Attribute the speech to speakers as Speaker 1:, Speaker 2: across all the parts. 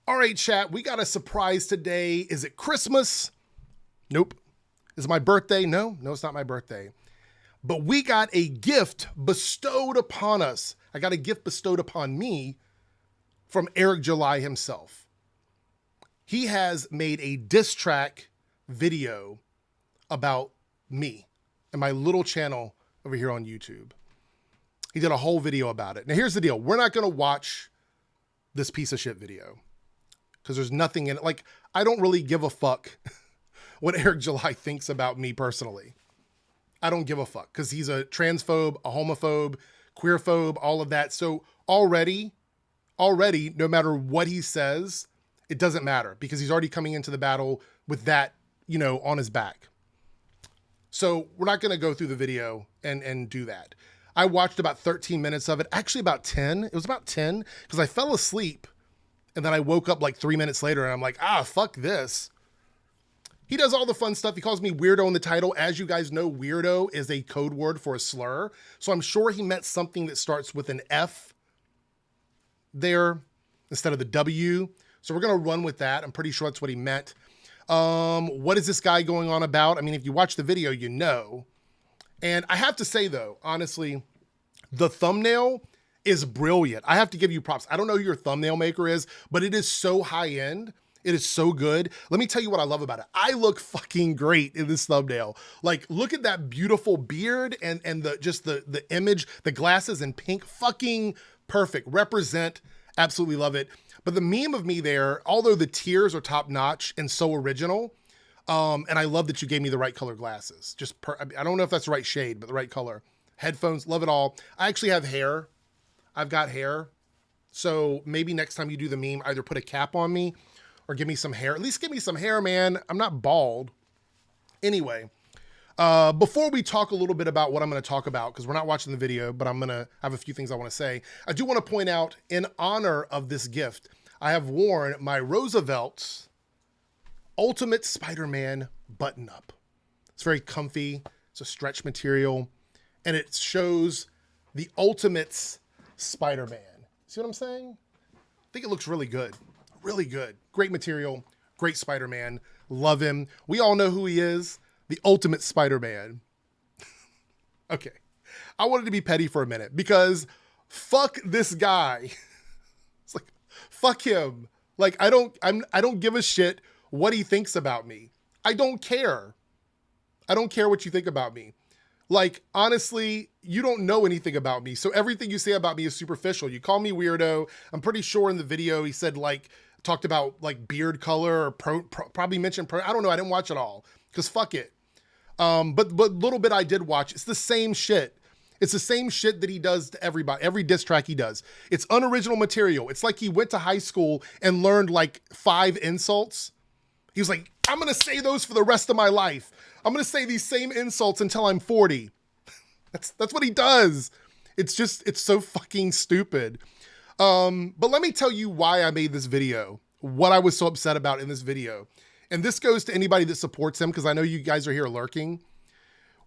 Speaker 1: All right, chat, we got a surprise today. Is it Christmas? Nope. Is it my birthday? No, it's not my birthday. But we got a gift bestowed upon us. I got a gift bestowed upon me from Eric July himself. He has made a diss track video about me and my little channel over here on YouTube. He did a whole video about it. Now here's the deal. We're not going to watch this piece of shit video because there's nothing in it. Like, I don't really give a fuck what Eric July thinks about me personally. I don't give a fuck because he's a transphobe, a homophobe, queerphobe, all of that. So already, no matter what he says, it doesn't matter because he's already coming into the battle with that, on his back. So we're not going to go through the video and do that. I watched about 13 minutes of it, actually about 10. It was about 10 because I fell asleep and then I woke up like 3 minutes later and I'm like, fuck this. He does all the fun stuff. He calls me weirdo in the title. As you guys know, weirdo is a code word for a slur. So I'm sure he meant something that starts with an F there instead of the W. So we're going to run with that. I'm pretty sure that's what he meant. What is this guy going on about? I mean, if you watch the video, you know. And I have to say, though, honestly, the thumbnail is brilliant. I have to give you props. I don't know who your thumbnail maker is, but it is so high end. It is so good. Let me tell you what I love about it. I look fucking great in this thumbnail. Like, look at that beautiful beard and the image, the glasses in pink, fucking perfect. Represent, absolutely love it. But the meme of me there, although the tears are top notch and so original, and I love that you gave me the right color glasses. I don't know if that's the right shade, but the right color. Headphones, love it all. I actually have hair. I've got hair. So maybe next time you do the meme, either put a cap on me or give me some hair. At least give me some hair, man. I'm not bald. Anyway, before we talk a little bit about what I'm going to talk about, because we're not watching the video, but I'm going to have a few things I want to say. I do want to point out, in honor of this gift, I have worn my Roosevelt's Ultimate Spider-Man button-up. It's very comfy. It's a stretch material, and it shows the Ultimate's Spider-Man. See what I'm saying? I think it looks really good. Really good. Great material. Great Spider-Man. Love him. We all know who he is. The Ultimate Spider-Man. Okay. I wanted to be petty for a minute because fuck this guy. It's like, fuck him. Like, I don't give a shit what he thinks about me. I don't care. I don't care what you think about me. Like, honestly, you don't know anything about me. So everything you say about me is superficial. You call me weirdo. I'm pretty sure in the video he said, talked about beard color or probably mentioned I don't know. I didn't watch it all because fuck it. But little bit I did watch. It's the same shit. It's the same shit that he does to everybody, every diss track he does. It's unoriginal material. It's like he went to high school and learned 5 insults. He was like, I'm going to say those for the rest of my life. I'm going to say these same insults until I'm 40. That's what he does. It's so fucking stupid. But let me tell you why I made this video, what I was so upset about in this video. And this goes to anybody that supports him, because I know you guys are here lurking.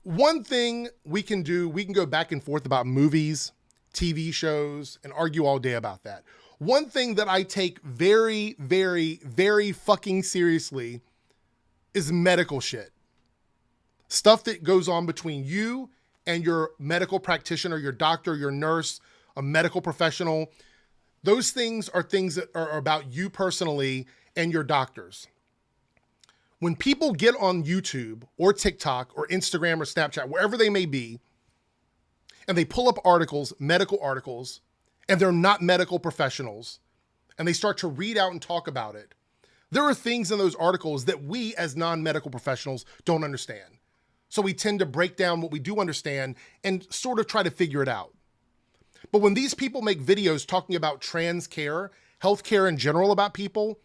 Speaker 1: One thing we can do, we can go back and forth about movies, TV shows, and argue all day about that. One thing that I take very, very, very fucking seriously is medical shit. Stuff that goes on between you and your medical practitioner, your doctor, your nurse, a medical professional. Those things are things that are about you personally and your doctors. When people get on YouTube or TikTok or Instagram or Snapchat, wherever they may be, and they pull up articles, medical articles, and they're not medical professionals, and they start to read out and talk about it, there are things in those articles that we as non-medical professionals don't understand. So we tend to break down what we do understand and sort of try to figure it out. But when these people make videos talking about trans care, healthcare in general about people,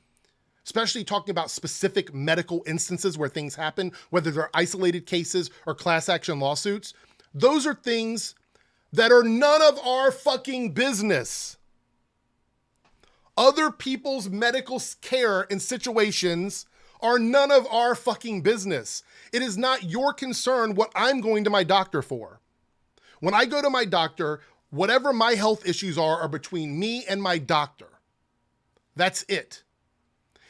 Speaker 1: especially talking about specific medical instances where things happen, whether they're isolated cases or class action lawsuits, those are things that are none of our fucking business. Other people's medical care and situations are none of our fucking business. It is not your concern what I'm going to my doctor for. When I go to my doctor, whatever my health issues are between me and my doctor. That's it.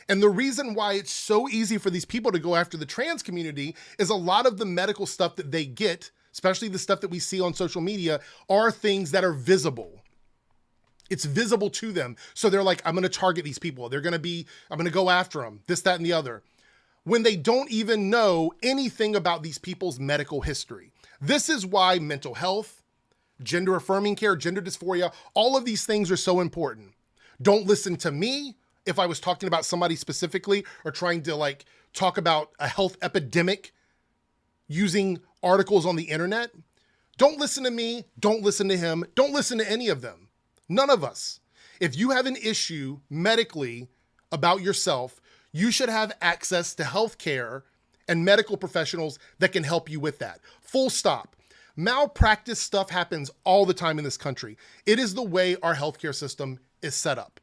Speaker 1: And the reason why it's so easy for these people to go after the trans community is a lot of the medical stuff that they get, especially the stuff that we see on social media, are things that are visible. It's visible to them. So they're like, I'm going to target these people. I'm going to go after them, this, that, and the other, when they don't even know anything about these people's medical history. This is why mental health, gender affirming care, gender dysphoria, all of these things are so important. Don't listen to me if I was talking about somebody specifically or trying to like talk about a health epidemic using articles on the internet. Don't listen to me. Don't listen to him. Don't listen to any of them. None of us. If you have an issue medically about yourself, you should have access to health care and medical professionals that can help you with that. Full stop. Malpractice stuff happens all the time in this country. It is the way our healthcare system is set up.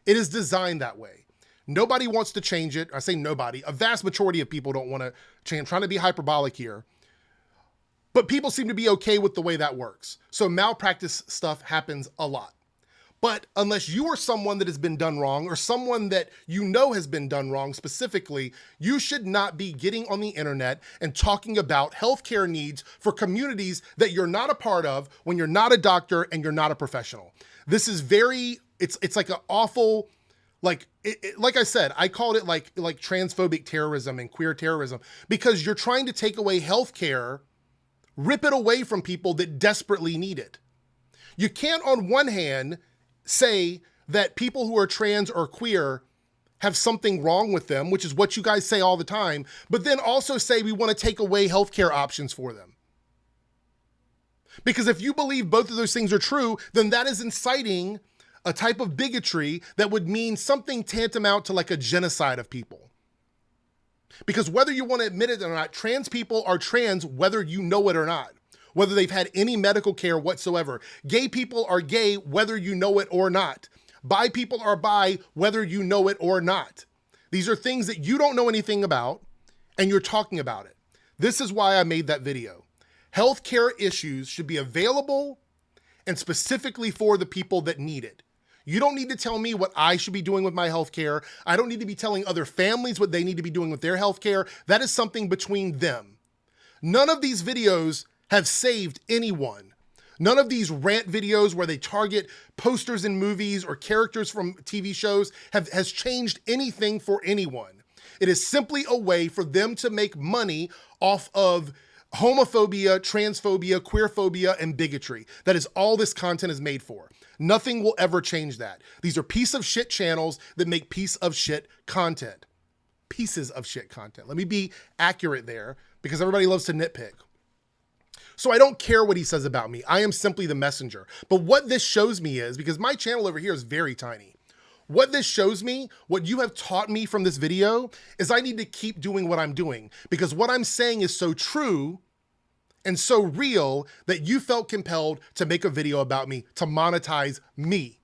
Speaker 1: It is designed that way. Nobody wants to change it. I say nobody. A vast majority of people don't want to change. I'm trying to be hyperbolic here. But people seem to be okay with the way that works. So malpractice stuff happens a lot. But unless you are someone that has been done wrong or someone that you know has been done wrong specifically, you should not be getting on the internet and talking about healthcare needs for communities that you're not a part of when you're not a doctor and you're not a professional. This is it's like an awful, like I said, I called it like transphobic terrorism and queer terrorism because you're trying to take away healthcare, rip it away from people that desperately need it. You can't on one hand say that people who are trans or queer have something wrong with them, which is what you guys say all the time, but then also say we want to take away healthcare options for them. Because if you believe both of those things are true, then that is inciting a type of bigotry that would mean something tantamount to like a genocide of people. Because whether you want to admit it or not, trans people are trans whether you know it or not. Whether they've had any medical care whatsoever. Gay people are gay whether you know it or not. Bi people are bi whether you know it or not. These are things that you don't know anything about and you're talking about it. This is why I made that video. Healthcare issues should be available and specifically for the people that need it. You don't need to tell me what I should be doing with my healthcare. I don't need to be telling other families what they need to be doing with their healthcare. That is something between them. None of these videos have saved anyone. None of these rant videos where they target posters in movies or characters from TV shows has changed anything for anyone. It is simply a way for them to make money off of homophobia, transphobia, queerphobia, and bigotry. That is all this content is made for. Nothing will ever change that. These are piece of shit channels that make piece of shit content. Pieces of shit content. Let me be accurate there because everybody loves to nitpick. So I don't care what he says about me. I am simply the messenger. But what this shows me is, because my channel over here is very tiny, what this shows me, what you have taught me from this video, is I need to keep doing what I'm doing because what I'm saying is so true and so real that you felt compelled to make a video about me, to monetize me.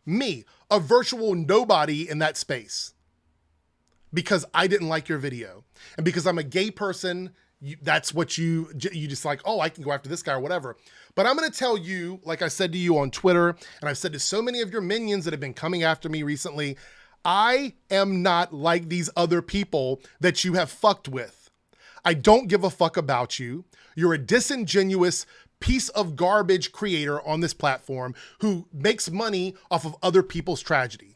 Speaker 1: Me, a virtual nobody in that space. Because I didn't like your video. And because I'm a gay person, that's what you just like, oh, I can go after this guy or whatever. But I'm going to tell you, like I said to you on Twitter, and I've said to so many of your minions that have been coming after me recently, I am not like these other people that you have fucked with. I don't give a fuck about you. You're a disingenuous piece of garbage creator on this platform who makes money off of other people's tragedy.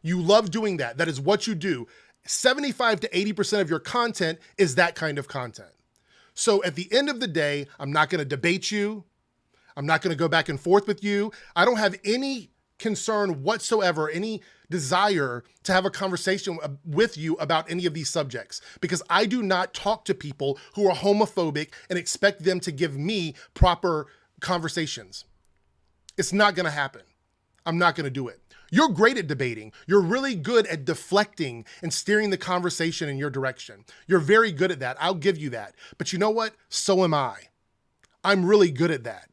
Speaker 1: You love doing that. That is what you do. 75 to 80% of your content is that kind of content. So at the end of the day, I'm not going to debate you. I'm not going to go back and forth with you. I don't have any concern whatsoever, any desire to have a conversation with you about any of these subjects because I do not talk to people who are homophobic and expect them to give me proper conversations. It's not going to happen. I'm not going to do it. You're great at debating. You're really good at deflecting and steering the conversation in your direction. You're very good at that. I'll give you that. But you know what? So am I. I'm really good at that.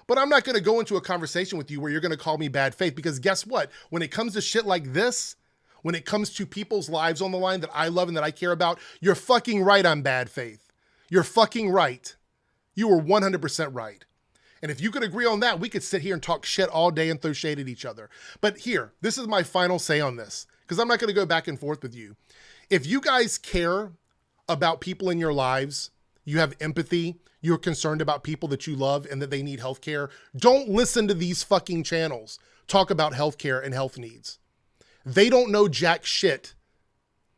Speaker 1: But I'm not going to go into a conversation with you where you're going to call me bad faith because guess what? When it comes to shit like this, when it comes to people's lives on the line that I love and that I care about, you're fucking right on bad faith. You're fucking right. You were 100% right. And if you could agree on that, we could sit here and talk shit all day and throw shade at each other. But here, this is my final say on this. because I'm not going to go back and forth with you. If you guys care about people in your lives, you have empathy, you're concerned about people that you love and that they need healthcare, don't listen to these fucking channels talk about healthcare and health needs. They don't know jack shit.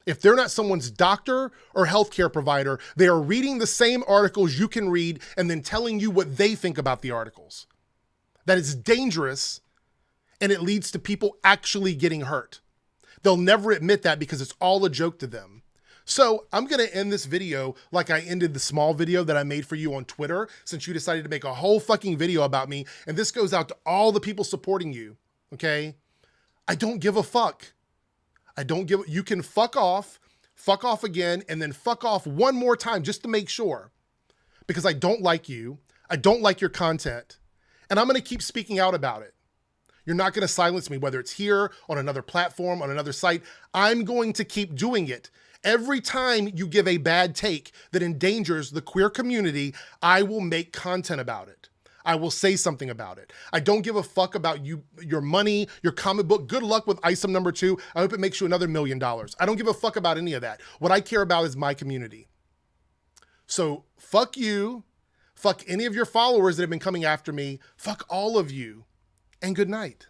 Speaker 1: If they're not someone's doctor or healthcare provider, they are reading the same articles you can read and then telling you what they think about the articles. That is dangerous, and it leads to people actually getting hurt. They'll never admit that because it's all a joke to them. So I'm going to end this video like I ended the small video that I made for you on Twitter, since you decided to make a whole fucking video about me. And this goes out to all the people supporting you. Okay. I don't give a fuck. You can fuck off again, and then fuck off one more time just to make sure, because I don't like you. I don't like your content, and I'm going to keep speaking out about it. You're not going to silence me, whether it's here, on another platform, on another site. I'm going to keep doing it. Every time you give a bad take that endangers the queer community, I will make content about it. I will say something about it. I don't give a fuck about you, your money, your comic book. Good luck with ISOM #2. I hope it makes you another $1 million. I don't give a fuck about any of that. What I care about is my community. So fuck you. Fuck any of your followers that have been coming after me. Fuck all of you. And good night.